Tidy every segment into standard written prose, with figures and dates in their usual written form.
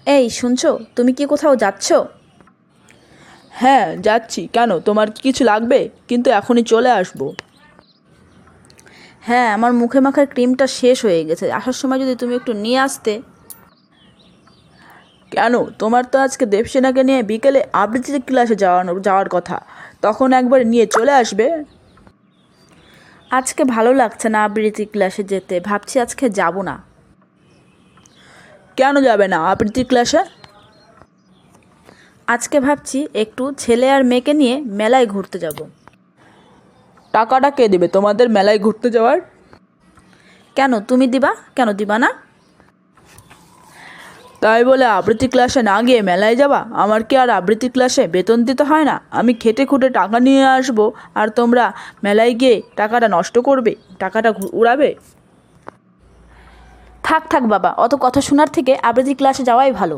এই শুনছো, তুমি কি কোথাও যাচ্ছ? হ্যাঁ যাচ্ছি, কেন তোমার কি কিছু লাগবে? কিন্তু এখনই চলে আসবো। হ্যাঁ, আমার মুখে মাখার ক্রিমটা শেষ হয়ে গেছে, আসার সময় যদি তুমি একটু নিয়ে আসতে। কেন, তোমার তো আজকে দেবসেনাকে নিয়ে বিকেলে আবৃত্তি ক্লাসে যাওয়ার কথা, তখন একবার নিয়ে চলে আসবে। আজকে ভালো লাগছে না আবৃত্তি ক্লাসে যেতে, ভাবছি আজকে যাব না। কেন যাবে না আবৃত্তি ক্লাসে? আজকে ভাবছি একটু ছেলে আর মেয়েকে নিয়ে মেলায় ঘুরতে যাব। টাকাটা কে দেবে তোমাদের মেলায় ঘুরতে যাওয়ার? কেন তুমি দিবা, কেন দিবা না? তাই বলে আবৃত্তি ক্লাসে না গিয়ে মেলায় যাবা? আমার কি আর আবৃত্তি ক্লাসে বেতন দিতে হয় না? আমি খেটে খুঁটে টাকা নিয়ে আসবো, আর তোমরা মেলায় গিয়ে টাকাটা নষ্ট করবে, টাকাটা উড়াবে। থাক থাক বাবা, অত কথা শোনার থেকে আবৃত্তি ক্লাসে যাওয়াই ভালো।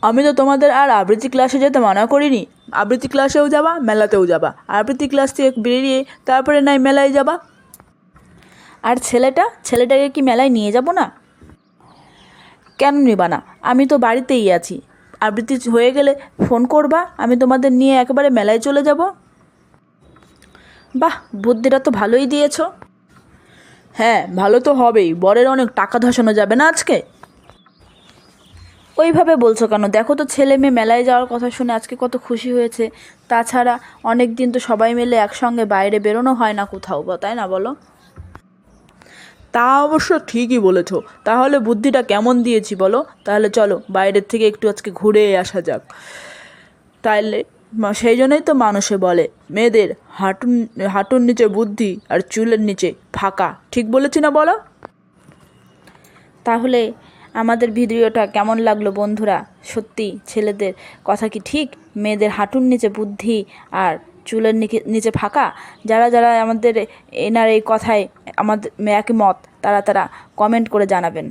আমি তো তোমাদের আর আবৃত্তি ক্লাসে যেতে মানা করিনি। আবৃত্তি ক্লাসেও যাবা, মেলাতেও যাবা। আবৃত্তি ক্লাস থেকে বেরিয়ে তারপরে নাই মেলায় যাবা। আর ছেলেটাকে কি মেলায় নিয়ে যাব না? কেন নিবা না? আমি তো বাড়িতেই আছি। আবৃত্তি হয়ে গেলে ফোন করবা, আমি তোমাদের নিয়ে একেবারে মেলায় চলে যাব। বাহ, বুদ্ধিটা তো ভালোই দিয়েছো। হ্যাঁ, ভালো তো হবেই, বরের অনেক টাকা ধসানো যাবে না আজকে। ওইভাবে বলছো কেন? দেখো তো ছেলে মেয়ে মেলায় যাওয়ার কথা শুনে আজকে কত খুশি হয়েছে। তাছাড়া অনেক দিন তো সবাই মিলে একসঙ্গে বাইরে বেরোনো হয় না কোথাও, তাই না বলো? তা অবশ্য ঠিকই বলেছো। তাহলে বুদ্ধিটা কেমন দিয়েছি বলো? তাহলে চলো বাইরের থেকে একটু আজকে ঘুরে আসা যাক। তাইলে সেই জন্যই তো মানুষে বলে, মেয়েদের হাঁটুর হাঁটুর নিচে বুদ্ধি আর চুলের নিচে ফাঁকা। ঠিক বলেছি না বলো? তাহলে আমাদের ভিডিওটা কেমন লাগলো বন্ধুরা? সত্যি ছেলেদের কথা কি ঠিক? মেয়েদের হাঁটুর নিচে বুদ্ধি আর চুলের নিচে ফাঁকা? যারা যারা আমাদের এনার এই কথায় আমাদের একমত, তারা তারা কমেন্ট করে জানাবেন।